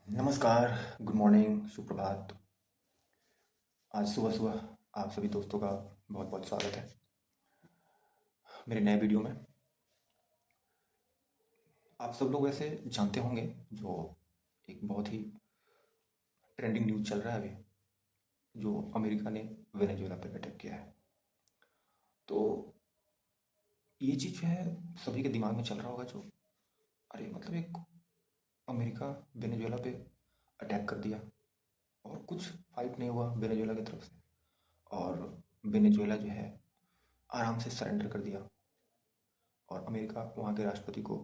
नमस्कार, good morning, सुप्रभात। आज सुबह-सुबह आप सभी दोस्तों का बहुत-बहुत स्वागत है मेरे नए वीडियो में। आप सब लोग वैसे जानते होंगे जो एक बहुत ही ट्रेंडिंग न्यूज़ चल रहा है अभी, जो अमेरिका ने वेनेजुएला पे अटैक किया है। तो ये चीज़ जो है सभी के दिमाग में चल रहा होगा जो अरे मतलब एक अमेरिका वेनेजुएला पे अटैक कर दिया और कुछ फाइट नहीं हुआ वेनेजुएला की तरफ से और वेनेजुएला जो है आराम से सरेंडर कर दिया और अमेरिका वहाँ के राष्ट्रपति को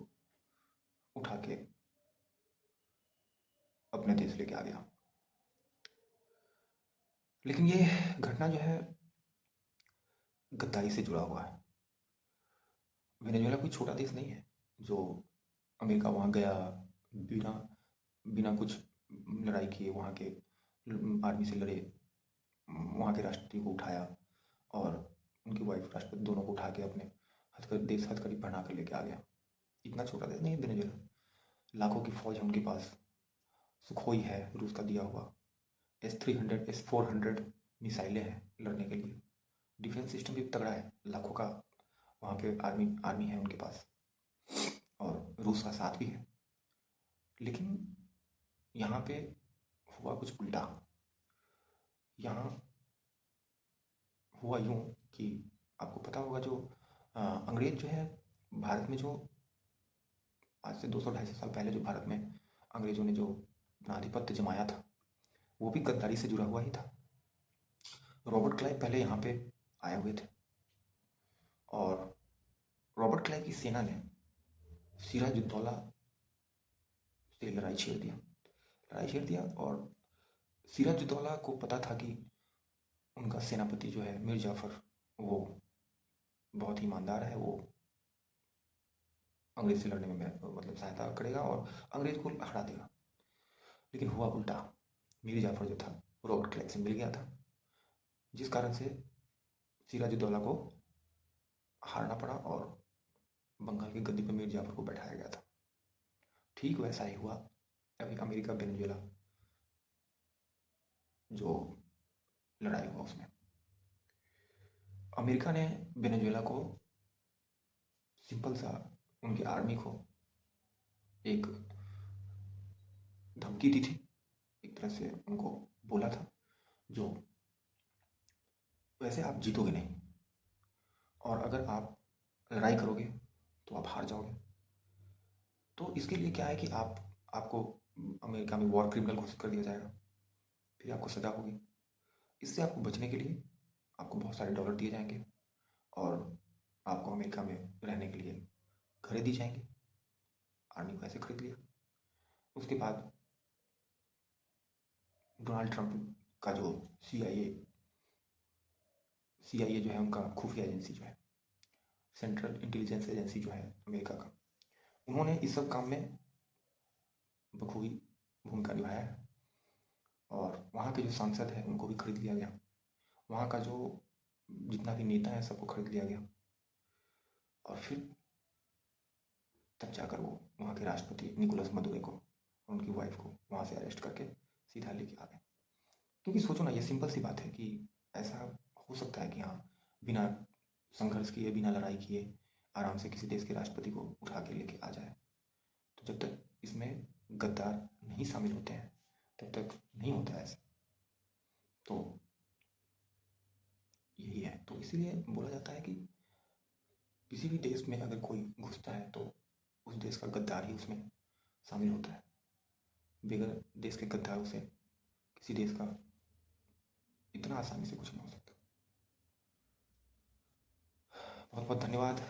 उठा के अपने देश लेके आ गया। लेकिन ये घटना जो है गद्दारी से जुड़ा हुआ है। वेनेजुएला कोई छोटा देश नहीं है जो अमेरिका वहाँ गया बिना बिना कुछ लड़ाई किए वहाँ के आर्मी से लड़े, वहाँ के राष्ट्रपति को उठाया और उनकी वाइफ राष्ट्रपति दोनों को उठा के अपने देश हथकड़ी पहना कर लेके आ गया। इतना छोटा देश नहीं है वेनेजुएला। लाखों की फौज है उनके पास, सुखोई है रूस का दिया हुआ, S-300 S-400 मिसाइलें हैं लड़ने के लिए, डिफेंस सिस्टम भी तगड़ा है, लाखों का वहाँ पे आर्मी आर्मी है उनके पास और रूस का साथ भी है। लेकिन यहाँ पे हुआ कुछ उल्टा। यहाँ हुआ यूँ कि आपको पता होगा जो अंग्रेज जो है भारत में जो आज से 200-250 साल पहले जो भारत में अंग्रेजों ने जो अपना आधिपत्य जमाया था वो भी गद्दारी से जुड़ा हुआ ही था। रॉबर्ट क्लाइव पहले यहाँ पे आए हुए थे और रॉबर्ट क्लाइव की सेना ने सिराजुद्दौला से लड़ाई छेड़ दिया और सिराजुद्दौला को पता था कि उनका सेनापति जो है मीर जाफ़र वो बहुत ही ईमानदार है, वो अंग्रेज से लड़ने में मतलब सहायता करेगा और अंग्रेज को हरा देगा। लेकिन हुआ उल्टा, मीर जाफ़र जो था रॉबर्ट क्लाइव से मिल गया था, जिस कारण से सिराजुद्दौला को हारना पड़ा और बंगाल की गद्दी पर मीर जाफ़र को बैठाया गया था। ठीक वैसा ही हुआ अभी अमेरिका वेनेजुएला जो लड़ाई हुआ उसमें अमेरिका ने वेनेजुएला को सिंपल सा उनकी आर्मी को एक धमकी दी थी, एक तरह से उनको बोला था जो वैसे आप जीतोगे नहीं और अगर आप लड़ाई करोगे तो आप हार जाओगे। तो इसके लिए क्या है कि आपको अमेरिका में वॉर क्रिमिनल घोषित कर दिया जाएगा, फिर आपको सज़ा होगी। इससे आपको बचने के लिए आपको बहुत सारे डॉलर दिए जाएंगे और आपको अमेरिका में रहने के लिए घरें दी जाएंगी। आर्मी को ऐसे खरीद लिया। उसके बाद डोनाल्ड ट्रंप का जो CIA जो है उनका खुफिया एजेंसी जो है, सेंट्रल इंटेलिजेंस एजेंसी जो है अमेरिका का, उन्होंने इस सब काम में बखूबी भूमिका निभाया है और वहाँ के जो सांसद हैं उनको भी खरीद लिया गया। वहाँ का जो जितना भी नेता है सबको खरीद लिया गया और फिर तब जाकर वो वहाँ के राष्ट्रपति निकोलस मदुरो को और उनकी वाइफ को वहाँ से अरेस्ट करके सीधा लेके आ गए। क्योंकि सोचो ना, ये सिंपल सी बात है कि ऐसा हो सकता है कि हाँ बिना संघर्ष किए बिना लड़ाई किए आराम से किसी देश के राष्ट्रपति को उठा के लेके आ जाए। तो जब तक इसमें गद्दार नहीं शामिल होते हैं तब तक नहीं होता है ऐसा। तो यही है, तो इसीलिए बोला जाता है कि किसी भी देश में अगर कोई घुसता है तो उस देश का गद्दार ही उसमें शामिल होता है। बगैर देश के गद्दारों से किसी देश का इतना आसानी से कुछ नहीं हो सकता। बहुत बहुत धन्यवाद।